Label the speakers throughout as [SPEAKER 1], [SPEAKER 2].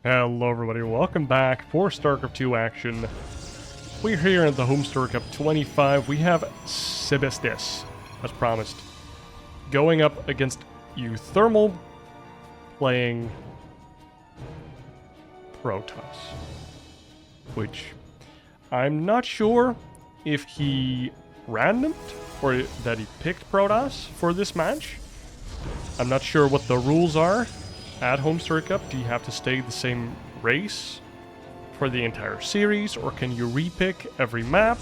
[SPEAKER 1] Hello everybody, welcome back for StarCraft 2 action. We're here at the HomeStory Cup 25. We have Sebesdes, as promised, going up against uThermal, playing Protoss. Which, I'm not sure if he randomed or that he picked Protoss for this match. I'm not sure what the rules are. At HomeStory Cup, do you have to stay the same race for the entire series, or can you repick every map?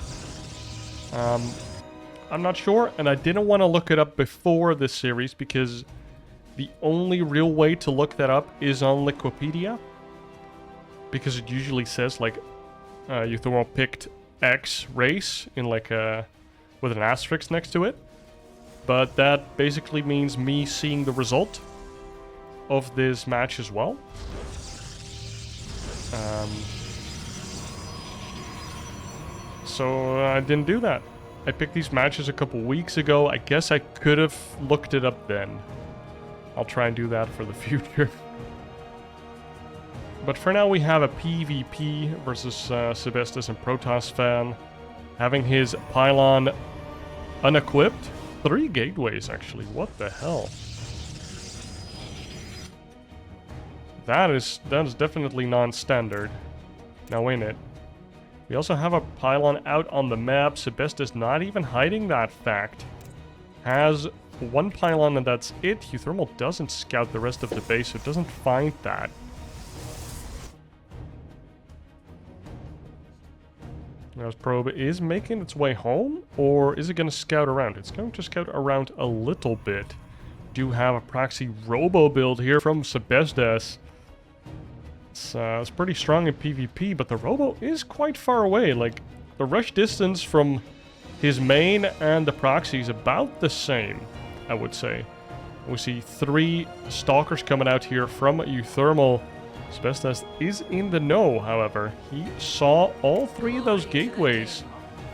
[SPEAKER 1] I'm not sure, and I didn't want to look it up before this series because the only real way to look that up is on Wikipedia, because it usually says like uThermal picked X race in like with an asterisk next to it, but that basically means me seeing the result of this match as well. So I didn't do that. I picked these matches a couple weeks ago. I guess I could have looked it up then. I'll try and do that for the future. But for now we have a PvP versus Sebesdes and Protoss fan. Having his pylon unequipped. 3 gateways actually, what the hell? That is definitely non-standard. Now ain't it? We also have a pylon out on the map. Sebesdes not even hiding that fact. Has 1 pylon and that's it. uThermal doesn't scout the rest of the base, so it doesn't find that. Now his probe is making its way home, or is it going to scout around? It's going to scout around a little bit. Do have a proxy robo build here from Sebesdes. It's pretty strong in PvP, but the robo is quite far away. Like, the rush distance from his main and the proxy is about the same, I would say. We see 3 stalkers coming out here from uThermal. Sebesdes is in the know, however. He saw all 3 of those gateways.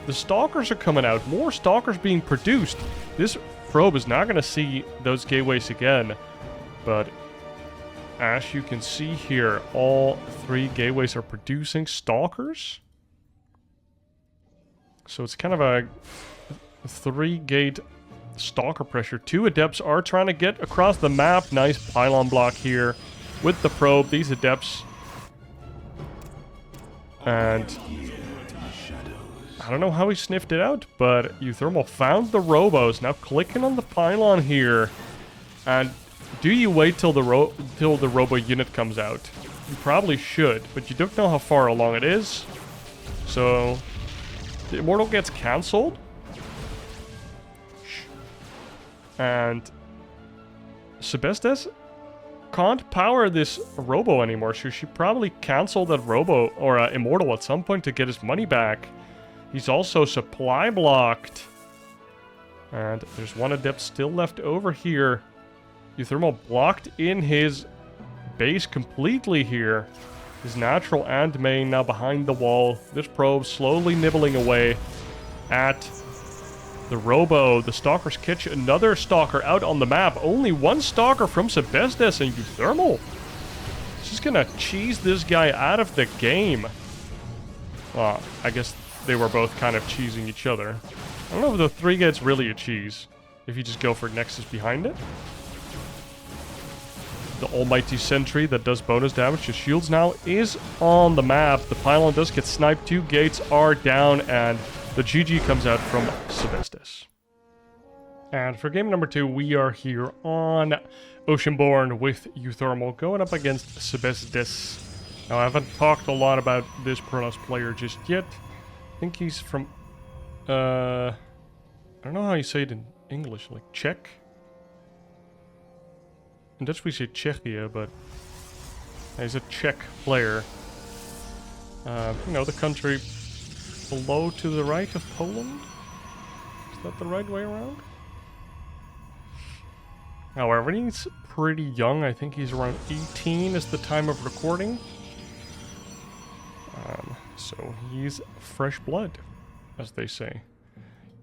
[SPEAKER 1] The stalkers are coming out. More stalkers being produced. This probe is not going to see those gateways again, but as you can see here, all 3 gateways are producing stalkers. So it's kind of a 3-gate stalker pressure. 2 adepts are trying to get across the map. Nice pylon block here with the probe. These adepts. And I don't know how he sniffed it out, but uThermal found the robos. Now clicking on the pylon here. And do you wait till the robo unit comes out? You probably should, but you don't know how far along it is. So the Immortal gets cancelled. And Sebesdes can't power this robo anymore, so she probably canceled that robo or Immortal at some point to get his money back. He's also supply blocked. And there's 1 adept still left over here. uThermal blocked in his base completely here. His natural and main now behind the wall. This probe slowly nibbling away at the robo. The stalkers catch another stalker out on the map. Only 1 stalker from Sebesdes and uThermal. She's gonna cheese this guy out of the game. Well, I guess they were both kind of cheesing each other. I don't know if the 3 gate's really a cheese, if you just go for Nexus behind it. The almighty sentry that does bonus damage to shields now is on the map. The pylon does get sniped. 2 gates are down, and the GG comes out from Sebesdes. And for game number 2, we are here on Oceanborn with uThermal going up against Sebesdes. Now, I haven't talked a lot about this Protoss player just yet. I think he's from, I don't know how you say it in English, like Czech? In Dutch we say Czechia, but he's a Czech player. You know, the country below to the right of Poland? Is that the right way around? However, he's pretty young. I think he's around 18 is the time of recording. So he's fresh blood, as they say.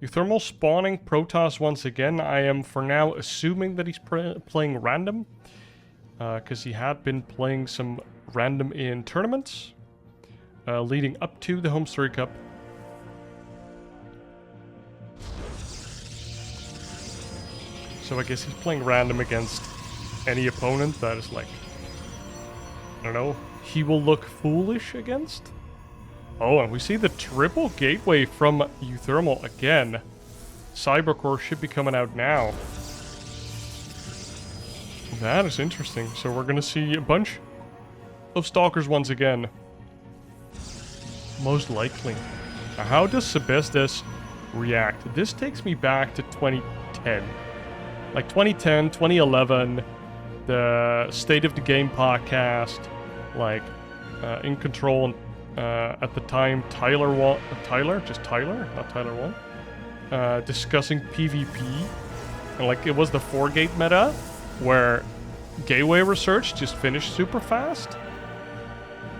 [SPEAKER 1] uThermal spawning Protoss once again. I am for now assuming that he's playing random. Because he had been playing some random in tournaments leading up to the HomeStory Cup. So I guess he's playing random against any opponent that is like, I don't know, he will look foolish against. Oh, and we see the triple gateway from uThermal again. Cybercore should be coming out now. That is interesting. So we're going to see a bunch of Stalkers once again. Most likely. Now, how does sebesdes react? This takes me back to 2010. Like 2010, 2011, the State of the Game podcast, like In Control, at the time, Tyler, not Tyler 1, discussing PvP. And like it was the 4-gate meta, where gateway research just finished super fast.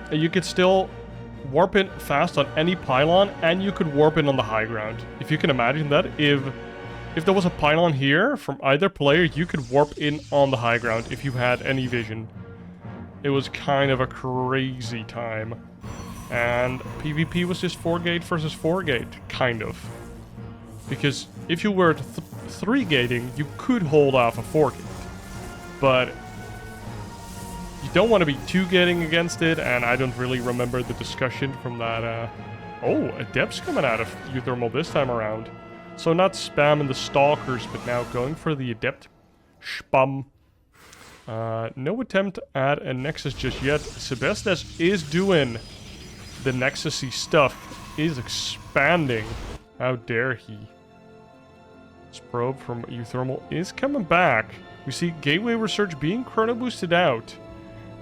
[SPEAKER 1] And you could still warp in fast on any pylon, and you could warp in on the high ground. If you can imagine that, if there was a pylon here from either player, you could warp in on the high ground if you had any vision. It was kind of a crazy time. And PvP was just 4-gate versus 4-gate, kind of. Because if you were 3-gating, you could hold off a 4-gate. But you don't want to be 2-gating against it, and I don't really remember the discussion from that. Oh, Adept's coming out of uThermal this time around. So not spamming the Stalkers, but now going for the Adept spam. No attempt at a Nexus just yet. sebesdes is doing the Nexus-y stuff, is expanding. How dare he? This probe from uThermal is coming back. We see gateway research being chrono boosted out.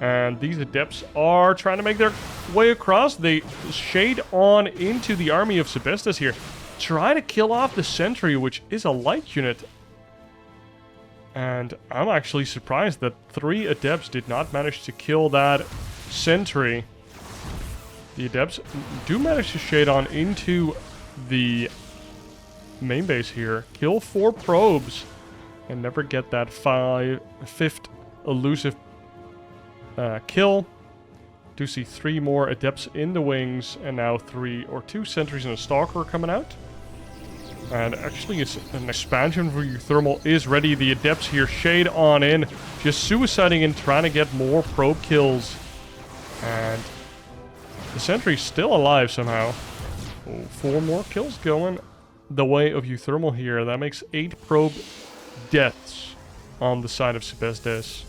[SPEAKER 1] And these Adepts are trying to make their way across. They shade on into the army of sebesdes here. Try to kill off the sentry, which is a light unit. And I'm actually surprised that 3 Adepts did not manage to kill that sentry. The Adepts do manage to shade on into the main base here. Kill 4 probes. And never get that 5th elusive kill. Do see 3 more Adepts in the wings. And now 3 or 2 sentries and a Stalker coming out. And actually, it's an expansion for uThermal is ready. The Adepts here shade on in. Just suiciding and trying to get more probe kills. And the sentry's still alive somehow. Oh, 4 more kills going the way of uThermal here. That makes 8 probe deaths on the side of sebesdes.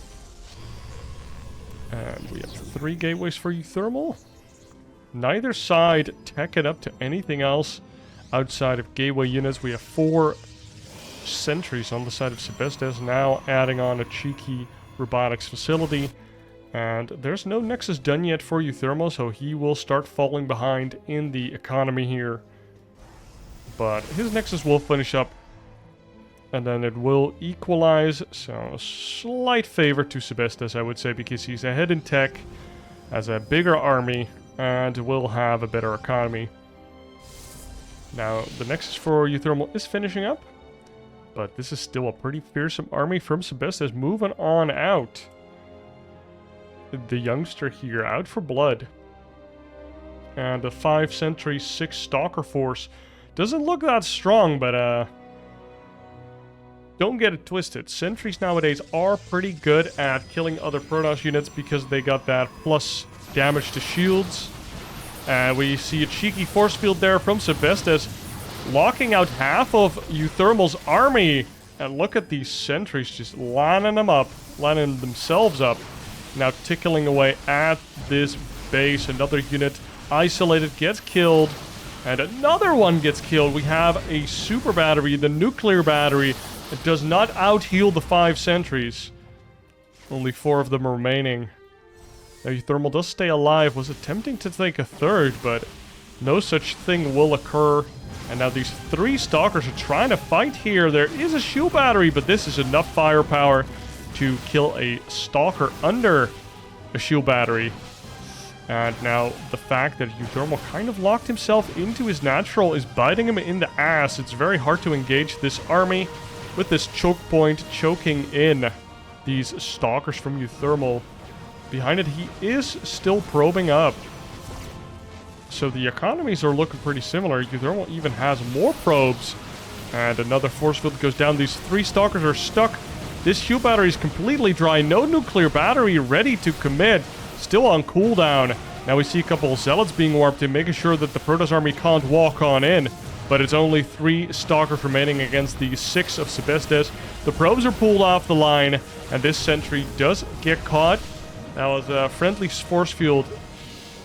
[SPEAKER 1] And we have 3 gateways for uThermal. Neither side tech it up to anything else. Outside of gateway units, we have 4 sentries on the side of sebesdes, now adding on a cheeky robotics facility. And there's no Nexus done yet for uThermal, so he will start falling behind in the economy here. But his Nexus will finish up, and then it will equalize. So a slight favor to sebesdes, I would say, because he's ahead in tech, has a bigger army, and will have a better economy. Now, the Nexus for uThermal is finishing up, but this is still a pretty fearsome army from sebesdes moving on out. The youngster here out for blood. And a 5 sentry, 6 Stalker force. Doesn't look that strong, but don't get it twisted. Sentries nowadays are pretty good at killing other Protoss units because they got that plus damage to shields. We see a cheeky force field there from sebesdes, locking out half of uThermal's army. And look at these sentries just lining themselves up. Now tickling away at this base. Another unit isolated gets killed. And another one gets killed. We have a super battery, the nuclear battery. It does not out-heal the 5 sentries. Only 4 of them remaining. Now, uThermal does stay alive, was attempting to take a 3rd, but no such thing will occur. And now these 3 Stalkers are trying to fight here. There is a shield battery, but this is enough firepower to kill a Stalker under a shield battery. And now the fact that uThermal kind of locked himself into his natural is biting him in the ass. It's very hard to engage this army with this choke point choking in these Stalkers from uThermal. behind it, he is still probing up. So the economies are looking pretty similar. uThermal even has more probes. And another force field goes down. These 3 stalkers are stuck. This shield battery is completely dry. No nuclear battery ready to commit. Still on cooldown. Now we see a couple of zealots being warped in, making sure that the Protoss army can't walk on in. But it's only 3 stalkers remaining against the 6 of sebesdes. The probes are pulled off the line, and this sentry does get caught. Now as a friendly force field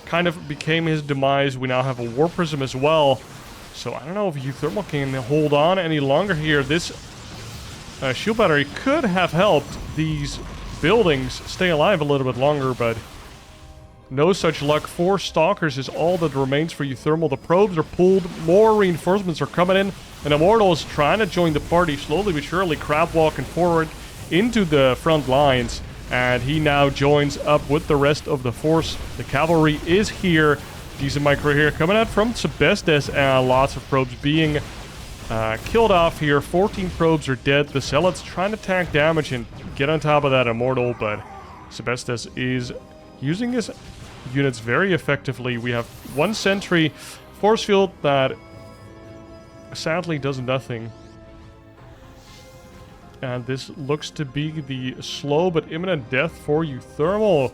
[SPEAKER 1] kind of became his demise, we now have a war prism as well. So I don't know if uThermal can hold on any longer here. This shield battery could have helped these buildings stay alive a little bit longer, but no such luck. 4 stalkers is all that remains for uThermal. The probes are pulled, more reinforcements are coming in, and Immortal is trying to join the party slowly but surely, crab walking forward into the front lines, and he now joins up with the rest of the force. The cavalry is here. Decent micro here coming out from sebesdes, and lots of probes being killed off here. 14 probes are dead. The zealots trying to tank damage and get on top of that Immortal, but sebesdes is using his units very effectively. We have 1 sentry force field that sadly does nothing. And this looks to be the slow but imminent death for uThermal.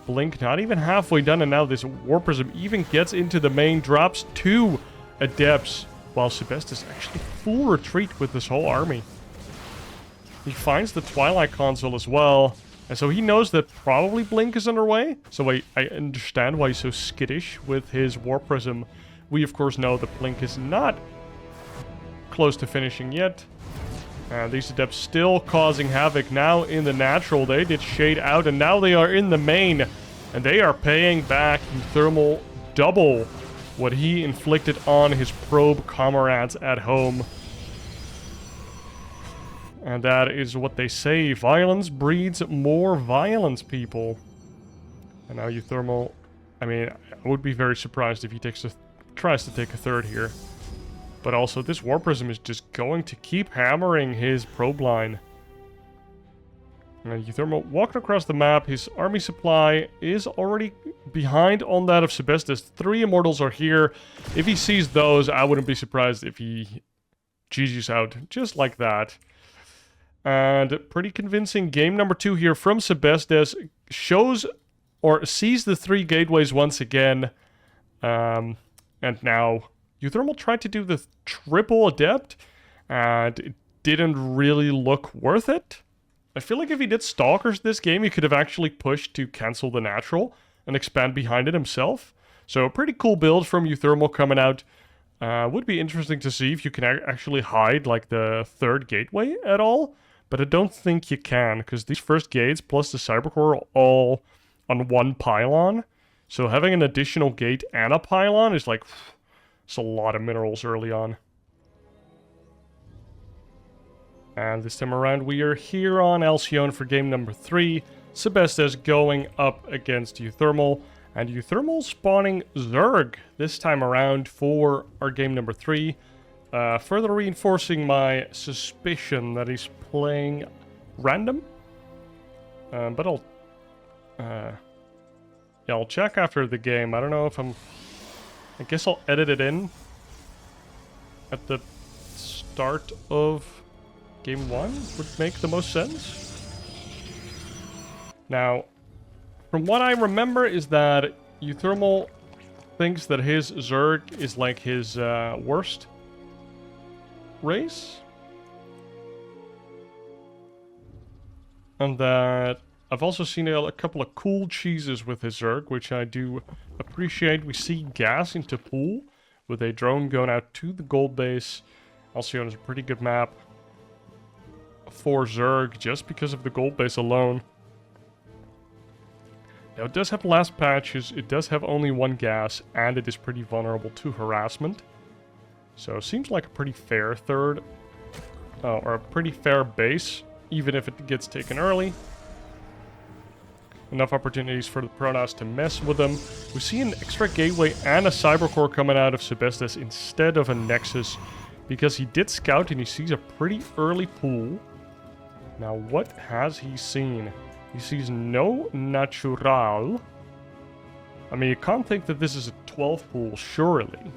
[SPEAKER 1] Blink not even halfway done, and now this war prism even gets into the main, drops 2 adepts, while sebesdes actually full retreat with this whole army. He finds the Twilight console as well, and so he knows that probably Blink is underway. So I understand why he's so skittish with his war prism. We of course know that Blink is not close to finishing yet. And these adepts still causing havoc now in the natural. They did shade out, and now they are in the main. And they are paying back uThermal double what he inflicted on his probe comrades at home. And that is what they say. Violence breeds more violence, people. And now uThermal, I mean, I would be very surprised if he tries to take a third here. But also, this war prism is just going to keep hammering his probe line. And uThermal walking across the map. His army supply is already behind on that of sebesdes. 3 immortals are here. If he sees those, I wouldn't be surprised if he GG's out just like that. And pretty convincing game number 2 here from sebesdes. Shows or sees the 3 gateways once again. And now uThermal tried to do the triple adept, and it didn't really look worth it. I feel like if he did stalkers this game, he could have actually pushed to cancel the natural and expand behind it himself. So a pretty cool build from uThermal coming out. Would be interesting to see if you can actually hide like the 3rd gateway at all, but I don't think you can, because these first gates plus the cybercore are all on 1 pylon. So having an additional gate and a pylon is like, it's a lot of minerals early on. And this time around, we are here on Alycone for game number 3. sebesdes going up against uThermal, and uThermal spawning Zerg this time around for our game number 3. Further reinforcing my suspicion that he's playing random. But I'll check after the game. I don't know if I guess I'll edit it in at the start of game 1 would make the most sense. Now, from what I remember is that uThermal thinks that his Zerg is like his worst race. And that I've also seen a couple of cool cheeses with his Zerg, which I do appreciate. We see gas into pool with a drone going out to the gold base. Alycone is a pretty good map for Zerg just because of the gold base alone. Now it does have last patches, it does have only 1 gas, and it is pretty vulnerable to harassment. So it seems like a pretty fair third, or a pretty fair base, even if it gets taken early. Enough opportunities for the Protoss to mess with them. We see an extra gateway and a cybercore coming out of sebesdes instead of a nexus, because he did scout and he sees a pretty early pool. Now what has he seen? He sees no natural. I mean, you can't think that this is a 12 pool, surely.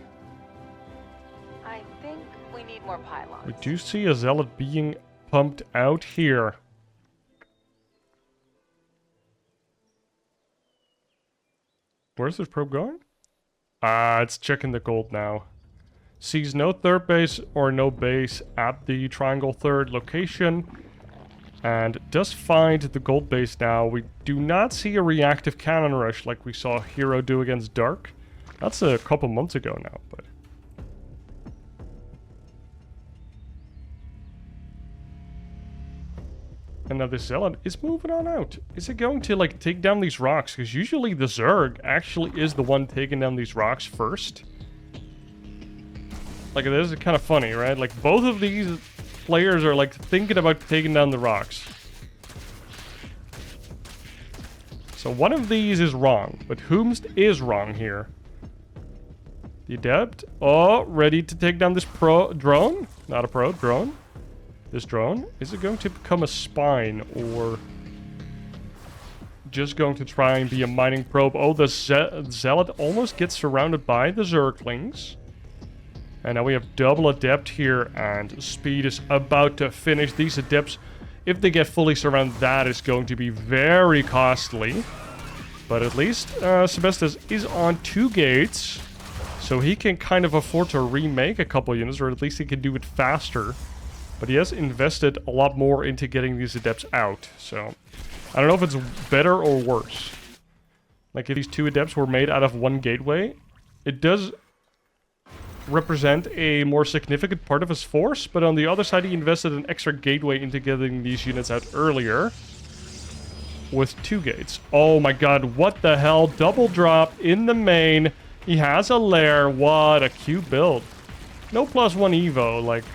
[SPEAKER 2] I think we need more pylons.
[SPEAKER 1] We do see a zealot being pumped out here. Where's this probe going? It's checking the gold now. Sees no third base or no base at the triangle third location. And does find the gold base now. We do not see a reactive cannon rush like we saw Hero do against Dark. That's a couple months ago now, but... And now the Zealot is moving on out. Is it going to, like, take down these rocks? Because usually the Zerg actually is the one taking down these rocks first. Like, this is kind of funny, right? Like, both of these players are, like, thinking about taking down the rocks. So one of these is wrong, but whomst is wrong here? The Adept. Oh, ready to take down this drone? Not a drone. This drone, is it going to become a spine or just going to try and be a mining probe? Oh, the Zealot almost gets surrounded by the Zerglings. And now we have double Adept here, and Speed is about to finish. These Adepts, if they get fully surrounded, that is going to be very costly. But at least sebesdes is on 2 gates, so he can kind of afford to remake a couple units, or at least he can do it faster. But he has invested a lot more into getting these Adepts out, so... I don't know if it's better or worse. Like, if these 2 Adepts were made out of 1 gateway, it does represent a more significant part of his force, but on the other side he invested an extra gateway into getting these units out earlier. With 2 gates. Oh my god, what the hell? Double drop in the main. He has a lair. What a cute build. No +1 evo, like...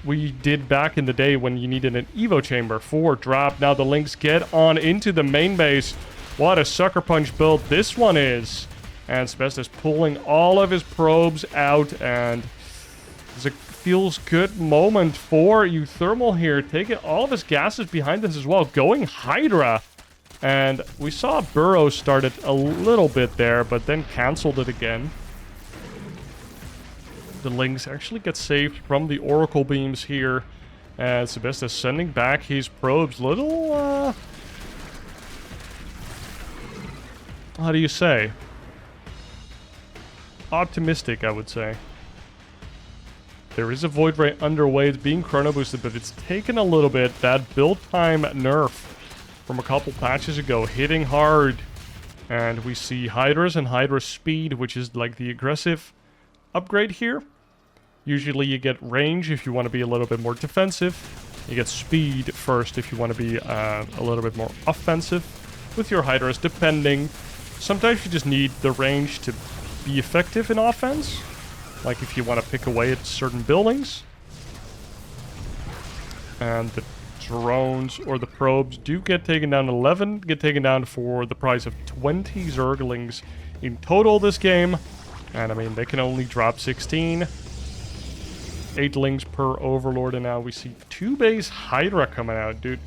[SPEAKER 1] we did back in the day when you needed an Evo chamber for drop. Now the Lynx get on into the main base. What a sucker punch build this one is. And sebesdes pulling all of his probes out, and it's a feels good moment for uThermal here. Taking all of his gases behind this as well. Going Hydra. And we saw Burrow started a little bit there, but then canceled it again. The Lynx actually gets saved from the Oracle beams here. And sebesdes sending back his probes. Little, how do you say? Optimistic, I would say. There is a Void Ray underway. It's being chrono boosted, but it's taken a little bit. That build time nerf from a couple patches ago hitting hard. And we see Hydras and Hydra Speed, which is like the aggressive upgrade here. Usually you get range if you want to be a little bit more defensive. You get speed first if you want to be a little bit more offensive with your Hydras, depending. Sometimes you just need the range to be effective in offense. Like if you want to pick away at certain buildings. And the drones or the probes do get taken down. 11 get taken down for the price of 20 Zerglings in total this game. And I mean, they can only drop 16. 8 Lings per Overlord, and now we see 2 base Hydra coming out, dude.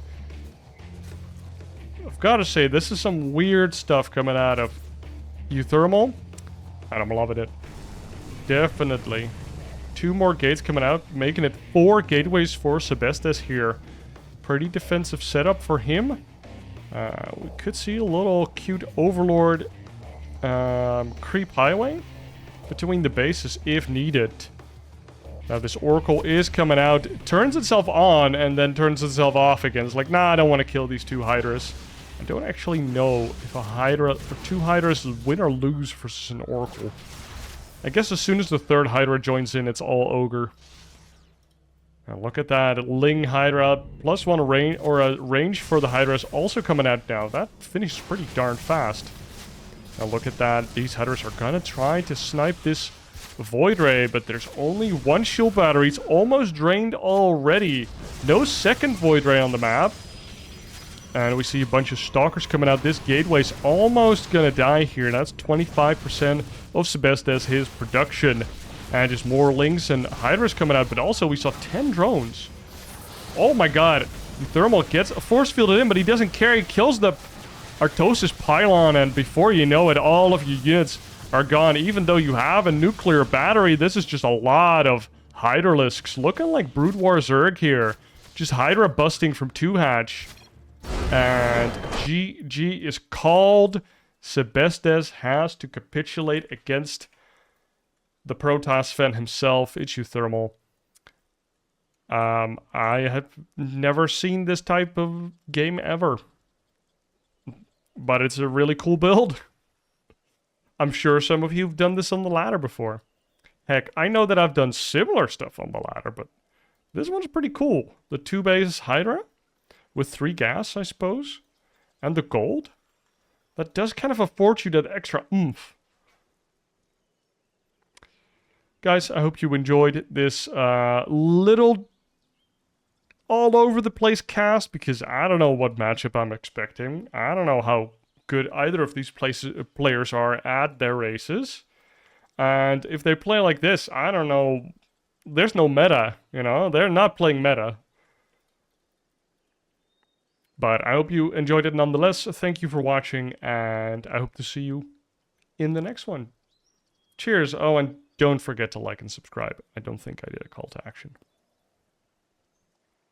[SPEAKER 1] I've got to say, this is some weird stuff coming out of uThermal, and I'm loving it. Definitely. 2 more gates coming out, making it 4 gateways for sebesdes here. Pretty defensive setup for him. We could see a little cute Overlord creep highway between the bases if needed. Now this Oracle is coming out, turns itself on, and then turns itself off again. It's like, nah, I don't want to kill these 2 Hydras. I don't actually know if a Hydra or 2 Hydras win or lose versus an Oracle. I guess as soon as the 3rd Hydra joins in, it's all Ogre. Now look at that, Ling Hydra, +1 range, or a range for the Hydras also coming out now. That finishes pretty darn fast. Now look at that, these Hydras are gonna try to snipe this Void Ray, but there's only 1 shield battery. It's almost drained already. No second Void Ray on the map. And we see a bunch of Stalkers coming out. This gateway's almost gonna die here. That's 25% of sebesdes, his production. And just more Lynx and Hydras coming out, but also we saw 10 drones. Oh my god. uThermal gets a force fielded in, but he doesn't care. He kills the Artosis pylon, and before you know it, all of your units are gone. Even though you have a nuclear battery, this is just a lot of Hydralisks. Looking like Brood War Zerg here. Just Hydra busting from 2-hatch. And GG is called. Sebesdes has to capitulate against the Protoss fan himself. It's uThermal. I have never seen this type of game ever. But it's a really cool build. I'm sure some of you have done this on the ladder before. Heck, I know that I've done similar stuff on the ladder, but this one's pretty cool. The 2-base Hydra with 3 gas, I suppose. And the gold. That does kind of afford you that extra oomph. Guys, I hope you enjoyed this little all over the place cast, because I don't know what matchup I'm expecting. I don't know how good either of these players are at their races. And if they play like this, I don't know. There's no meta, you know? They're not playing meta. But I hope you enjoyed it nonetheless. Thank you for watching, and I hope to see you in the next one. Cheers. Oh, and don't forget to like and subscribe. I don't think I did a call to action.